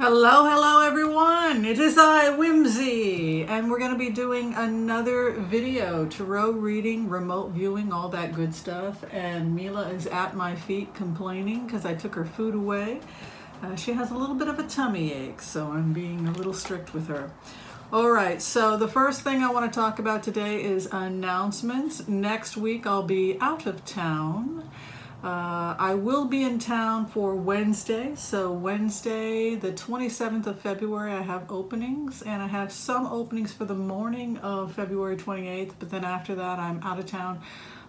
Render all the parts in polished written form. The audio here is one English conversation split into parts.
Hello everyone, it is I, Whimsy, and we're going to be doing another video, tarot reading, remote viewing, all that good stuff. And Mila is at my feet complaining because I took her food away. She has a little bit of a tummy ache, so I'm being a little strict with her. Alright, so the first thing I want to talk about today is announcements. Next week I'll be out of town. I will be in town for Wednesday, so Wednesday the 27th of February I have openings, and I have some openings for the morning of February 28th, but then after that I'm out of town.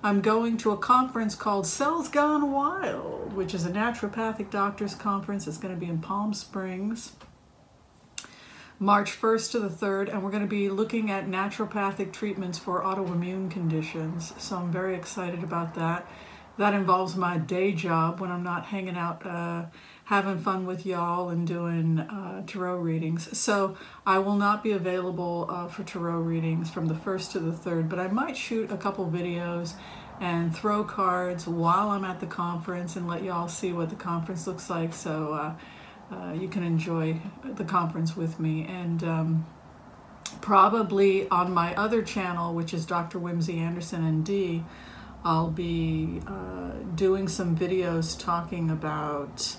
I'm going to a conference called Cells Gone Wild, which is a naturopathic doctors conference. It's going to be in Palm Springs, March 1st to the 3rd, and we're going to be looking at naturopathic treatments for autoimmune conditions, so I'm very excited about that. That involves my day job when I'm not hanging out having fun with y'all and doing tarot readings. So I will not be available for tarot readings from the 1st to the 3rd, but I might shoot a couple videos and throw cards while I'm at the conference and let y'all see what the conference looks like, so you can enjoy the conference with me. And probably on my other channel, which is Dr. Whimsy Anderson ND, I'll be doing some videos talking about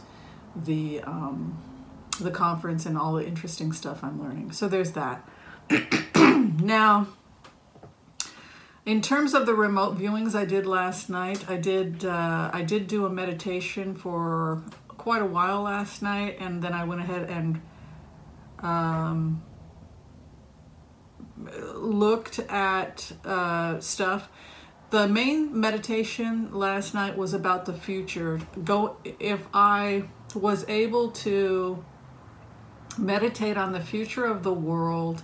the conference and all the interesting stuff I'm learning. So there's that. Now, in terms of the remote viewings I did last night, I did do a meditation for quite a while last night, and then I went ahead and looked at stuff. The main meditation last night was about the future. If I was able to meditate on the future of the world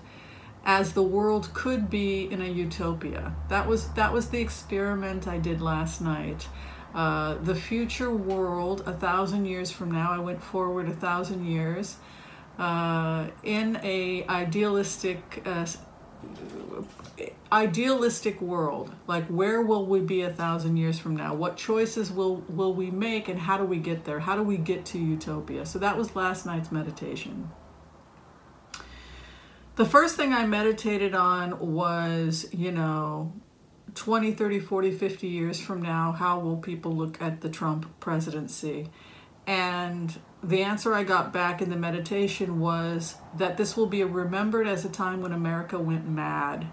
as the world could be in a utopia. That was the experiment I did last night. The future world 1,000 years from now, I went forward 1,000 years in a idealistic world. Like, where will we be 1,000 years from now? What choices will we make, and how do we get there? How do we get to utopia? So that was last night's meditation. The first thing I meditated on was, 20, 30, 40, 50 years from now, how will people look at the Trump presidency? And the answer I got back in the meditation was that this will be remembered as a time when America went mad,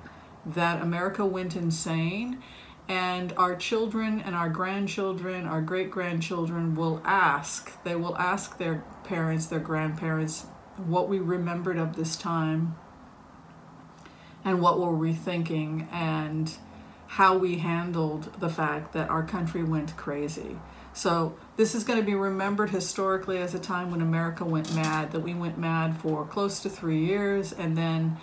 that America went insane, and our children and our grandchildren, our great-grandchildren will ask their parents, their grandparents, what we remembered of this time and what were we thinking and how we handled the fact that our country went crazy. So this is going to be remembered historically as a time when America went mad, that we went mad for close to 3 years, and then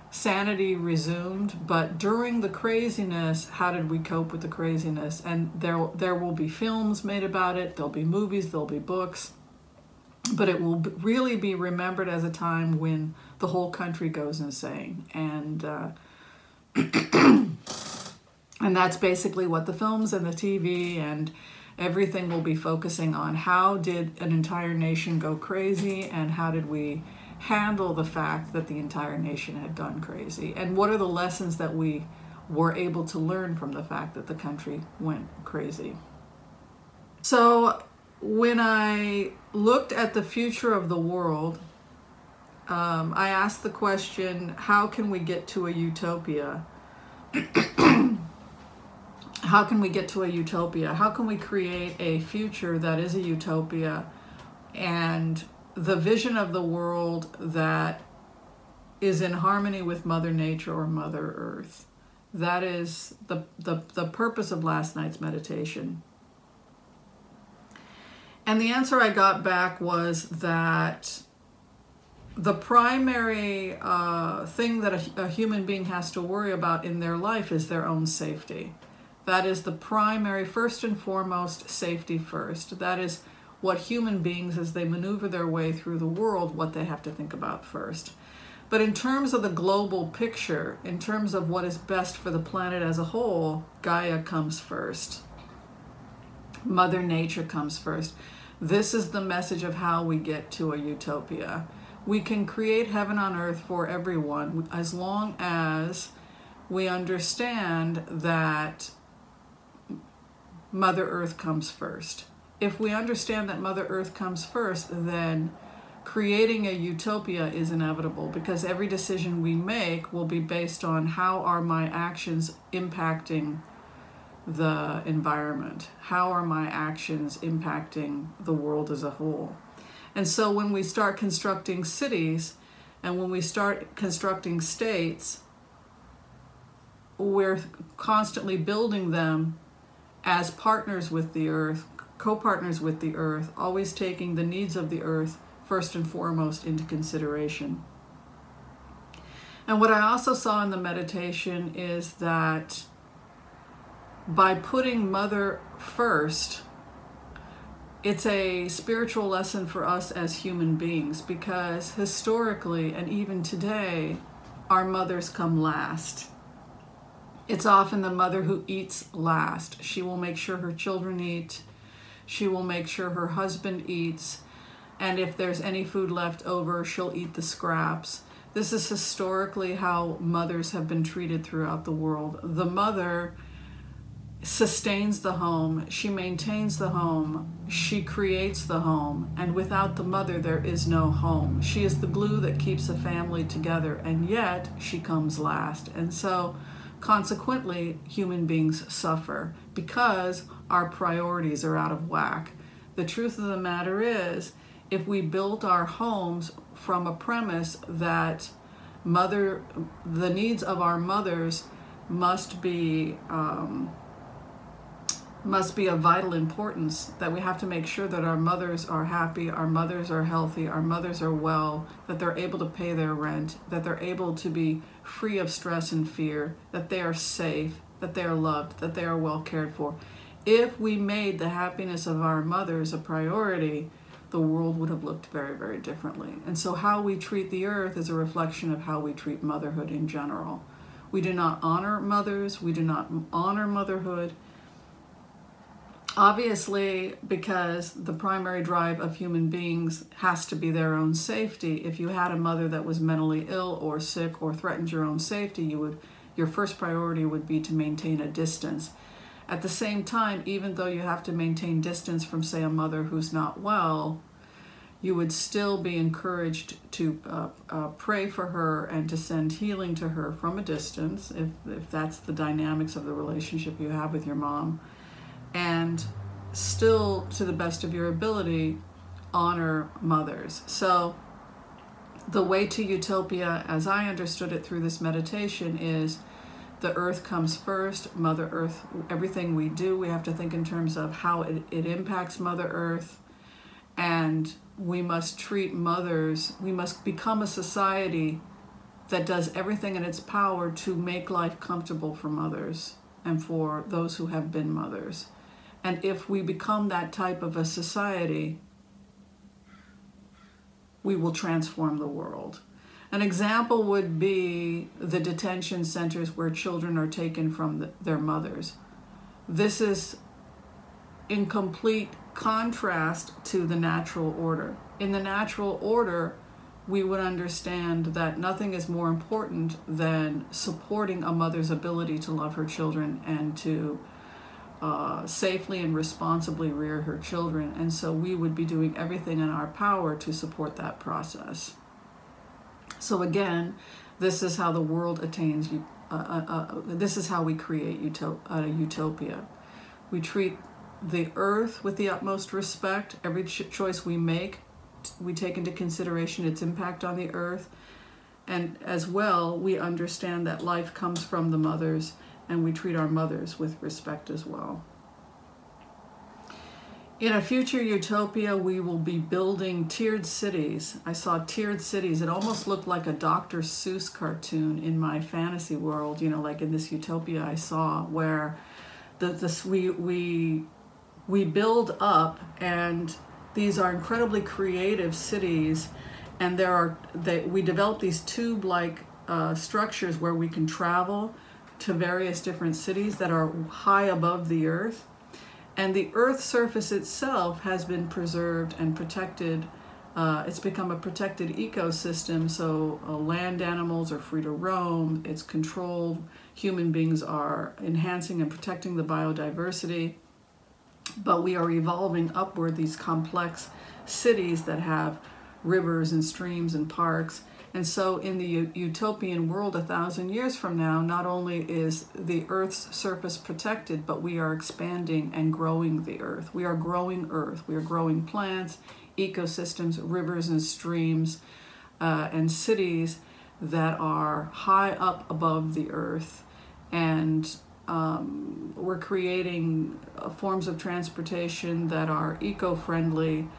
sanity resumed. But during the craziness, how did we cope with the craziness? And there will be films made about it, there'll be movies, there'll be books, but it will really be remembered as a time when the whole country goes insane. And and that's basically what the films and the TV and everything will be focusing on. How did an entire nation go crazy, and how did we handle the fact that the entire nation had gone crazy? And what are the lessons that we were able to learn from the fact that the country went crazy? So when I looked at the future of the world, I asked the question, how can we get to a utopia? How can we get to a utopia? How can we create a future that is a utopia, and the vision of the world that is in harmony with Mother Nature or Mother Earth? That is the purpose of last night's meditation. And the answer I got back was that the primary thing that a human being has to worry about in their life is their own safety. That is the primary, first and foremost, safety first. That is what human beings, as they maneuver their way through the world, what they have to think about first. But in terms of the global picture, in terms of what is best for the planet as a whole, Gaia comes first. Mother Nature comes first. This is the message of how we get to a utopia. We can create heaven on earth for everyone as long as we understand that Mother Earth comes first. If we understand that Mother Earth comes first, then creating a utopia is inevitable, because every decision we make will be based on how are my actions impacting the environment? How are my actions impacting the world as a whole? And so when we start constructing cities and when we start constructing states, we're constantly building them as partners with the earth, co-partners with the earth, always taking the needs of the earth first and foremost into consideration. And what I also saw in the meditation is that by putting Mother first, it's a spiritual lesson for us as human beings, because historically and even today, our mothers come last. It's often the mother who eats last. She will make sure her children eat. She will make sure her husband eats. And if there's any food left over, she'll eat the scraps. This is historically how mothers have been treated throughout the world. The mother sustains the home, she maintains the home, she creates the home, and without the mother there is no home. She is the glue that keeps a family together, and yet she comes last. And so consequently, human beings suffer because our priorities are out of whack. The truth of the matter is, if we built our homes from a premise that the needs of our mothers must be of vital importance, that we have to make sure that our mothers are happy, our mothers are healthy, our mothers are well, that they're able to pay their rent, that they're able to be free of stress and fear, that they are safe, that they are loved, that they are well cared for. If we made the happiness of our mothers a priority, the world would have looked very, very differently. And so how we treat the earth is a reflection of how we treat motherhood in general. We do not honor mothers, we do not honor motherhood, obviously, because the primary drive of human beings has to be their own safety. If you had a mother that was mentally ill or sick or threatened your own safety, your first priority would be to maintain a distance. At the same time, even though you have to maintain distance from, say, a mother who's not well, you would still be encouraged to pray for her and to send healing to her from a distance, if that's the dynamics of the relationship you have with your mom. And still, to the best of your ability, honor mothers. So the way to utopia, as I understood it through this meditation, is the earth comes first. Mother Earth, everything we do, we have to think in terms of how it impacts Mother Earth. And we must treat mothers, we must become a society that does everything in its power to make life comfortable for mothers and for those who have been mothers. And if we become that type of a society, we will transform the world. An example would be the detention centers where children are taken from their mothers. This is in complete contrast to the natural order. In the natural order, we would understand that nothing is more important than supporting a mother's ability to love her children and to safely and responsibly rear her children. And so we would be doing everything in our power to support that process. So again, this is how the world attains, this is how we create utopia. We treat the earth with the utmost respect. Every choice we make, we take into consideration its impact on the earth. And as well, we understand that life comes from the mothers, and we treat our mothers with respect as well. In a future utopia, we will be building tiered cities. I saw tiered cities. It almost looked like a Dr. Seuss cartoon in my fantasy world, you know, like in this utopia I saw, where we build up, and these are incredibly creative cities, and we develop these tube-like structures where we can travel to various different cities that are high above the earth. And the Earth's surface itself has been preserved and protected. It's become a protected ecosystem, so land animals are free to roam. It's controlled. Human beings are enhancing and protecting the biodiversity. But we are evolving upward these complex cities that have rivers and streams and parks. And so in the utopian world 1,000 years from now, not only is the Earth's surface protected, but we are expanding and growing the Earth. We are growing Earth. We are growing plants, ecosystems, rivers and streams, and cities that are high up above the Earth. And we're creating forms of transportation that are eco-friendly.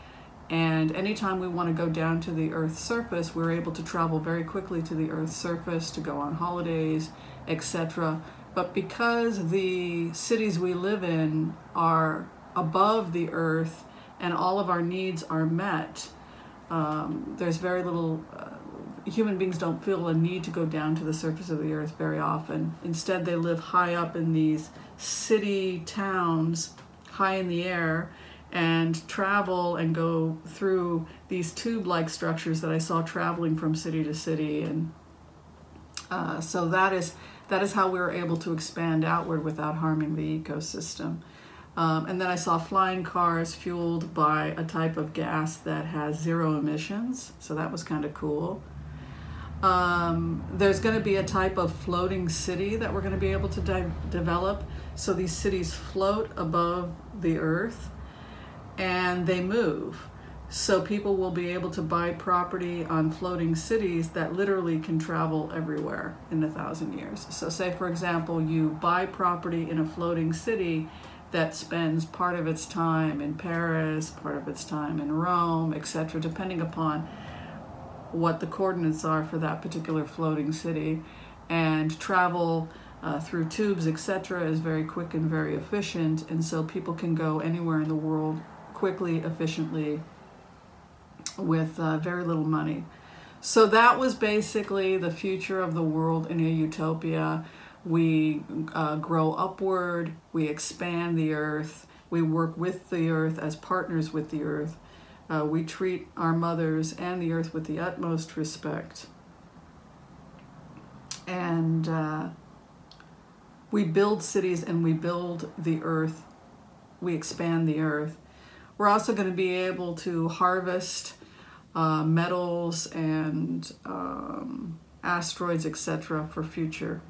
And anytime we want to go down to the Earth's surface, we're able to travel very quickly to the Earth's surface to go on holidays, etc. But because the cities we live in are above the Earth and all of our needs are met, there's very little, human beings don't feel a need to go down to the surface of the Earth very often. Instead, they live high up in these city towns, high in the air, and travel and go through these tube-like structures that I saw traveling from city to city. And so that is how we were able to expand outward without harming the ecosystem. And then I saw flying cars fueled by a type of gas that has 0 emissions, so that was kind of cool. There's going to be a type of floating city that we're going to be able to develop. So these cities float above the Earth and they move. So people will be able to buy property on floating cities that literally can travel everywhere in 1,000 years. So say, for example, you buy property in a floating city that spends part of its time in Paris, part of its time in Rome, etc., depending upon what the coordinates are for that particular floating city. And travel through tubes, etc., is very quick and very efficient, and so people can go anywhere in the world quickly, efficiently, with very little money. So that was basically the future of the world in a utopia. We grow upward, we expand the Earth, we work with the Earth as partners with the Earth. We treat our mothers and the Earth with the utmost respect. And we build cities and we build the Earth, we expand the Earth. We're also going to be able to harvest metals and asteroids, etc., for future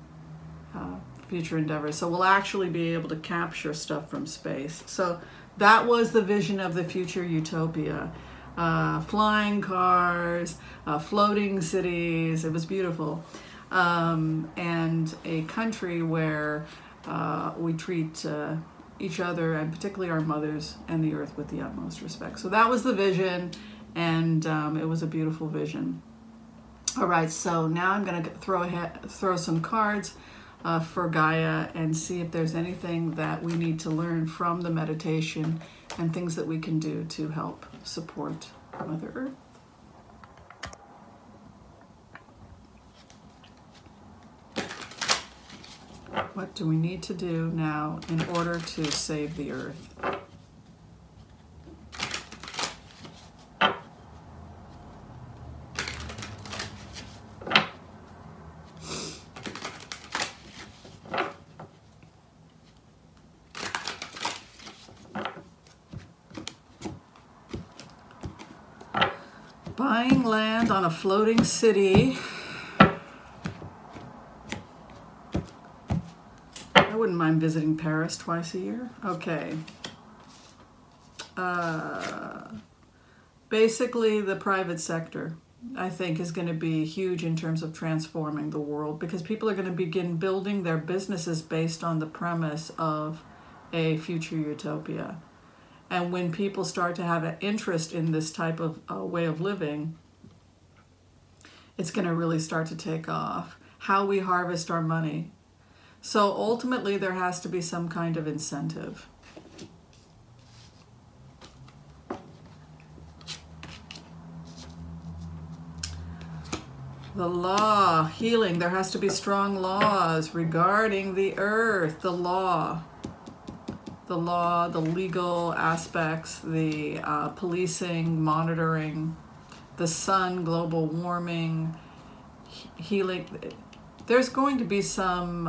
endeavors. So we'll actually be able to capture stuff from space. So that was the vision of the future utopia. Flying cars, floating cities, it was beautiful. And a country where we treat each other, and particularly our mothers and the Earth, with the utmost respect. So that was the vision, and it was a beautiful vision. All right, so now I'm going to throw some cards for Gaia and see if there's anything that we need to learn from the meditation and things that we can do to help support Mother Earth. What do we need to do now in order to save the Earth? Buying land on a floating city. I wouldn't mind visiting Paris twice a year. Okay. Basically, the private sector, I think, is going to be huge in terms of transforming the world, because people are going to begin building their businesses based on the premise of a future utopia. And when people start to have an interest in this type of way of living, it's going to really start to take off. How we harvest our money. So ultimately, there has to be some kind of incentive. The law, healing. There has to be strong laws regarding the Earth, the law. the law, the legal aspects, the policing, monitoring, the sun, global warming, healing. There's going to be some,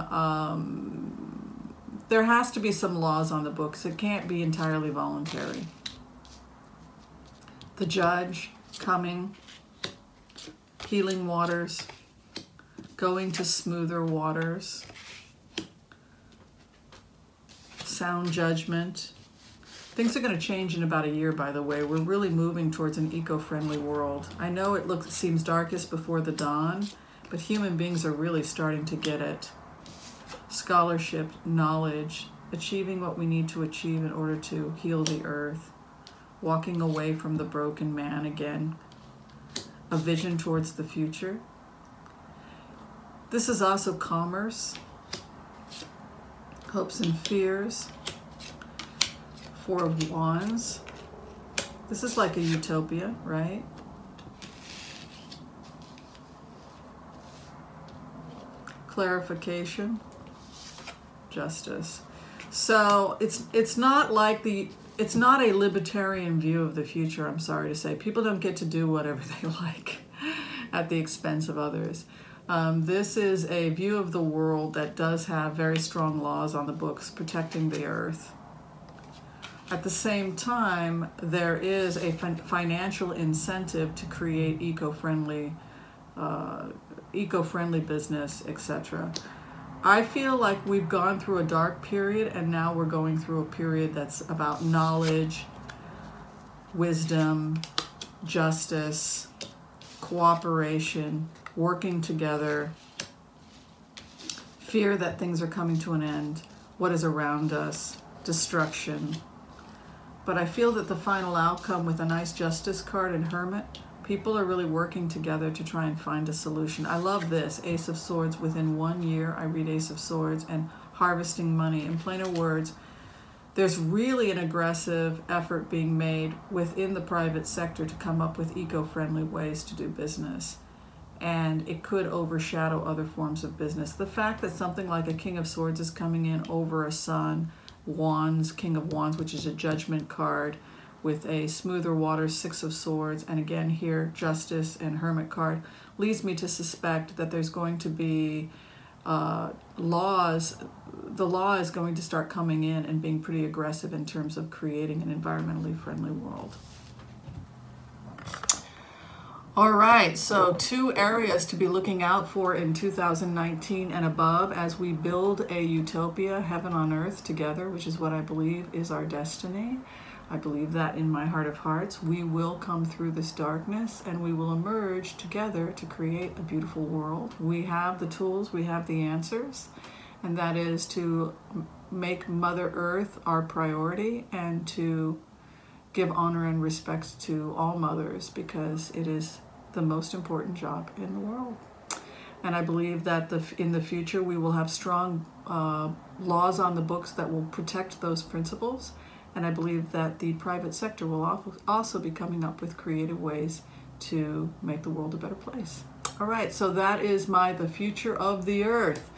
there has to be some laws on the books. It can't be entirely voluntary. The judge coming, healing waters, going to smoother waters, sound judgment. Things are going to change in about a year, by the way. We're really moving towards an eco-friendly world. I know it seems darkest before the dawn, but human beings are really starting to get it. Scholarship, knowledge, achieving what we need to achieve in order to heal the earth, walking away from the broken man again, a vision towards the future. This is also commerce, hopes and fears, Four of Wands. This is like a utopia, right? Clarification, justice. So it's not like it's not a libertarian view of the future, I'm sorry to say. People don't get to do whatever they like at the expense of others. This is a view of the world that does have very strong laws on the books protecting the earth. At the same time, there is a financial incentive to create eco-friendly business, etc. I feel like we've gone through a dark period, and now we're going through a period that's about knowledge, wisdom, justice, cooperation, working together, fear that things are coming to an end, what is around us, destruction. But I feel that the final outcome with a nice justice card and Hermit, people are really working together to try and find a solution. I love this, Ace of Swords. Within 1 year, I read Ace of Swords and harvesting money. In plainer words, there's really an aggressive effort being made within the private sector to come up with eco-friendly ways to do business. And it could overshadow other forms of business. The fact that something like a King of Swords is coming in over a Sun, Wands, King of Wands, which is a judgment card, with a smoother water, Six of Swords, and again here, Justice and Hermit card, leads me to suspect that there's going to be laws. The law is going to start coming in and being pretty aggressive in terms of creating an environmentally friendly world. All right, so 2 areas to be looking out for in 2019 and above as we build a utopia, heaven on earth together, which is what I believe is our destiny. I believe that in my heart of hearts. We will come through this darkness and we will emerge together to create a beautiful world. We have the tools, we have the answers, and that is to make Mother Earth our priority and to give honor and respect to all mothers, because it is the most important job in the world. And I believe that in the future we will have strong laws on the books that will protect those principles. And I believe that the private sector will also be coming up with creative ways to make the world a better place. All right, so that is the future of the earth,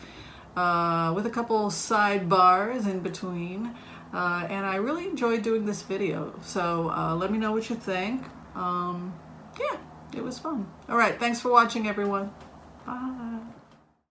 with a couple sidebars in between. And I really enjoyed doing this video. So let me know what you think. Yeah, it was fun. All right, thanks for watching, everyone. Bye.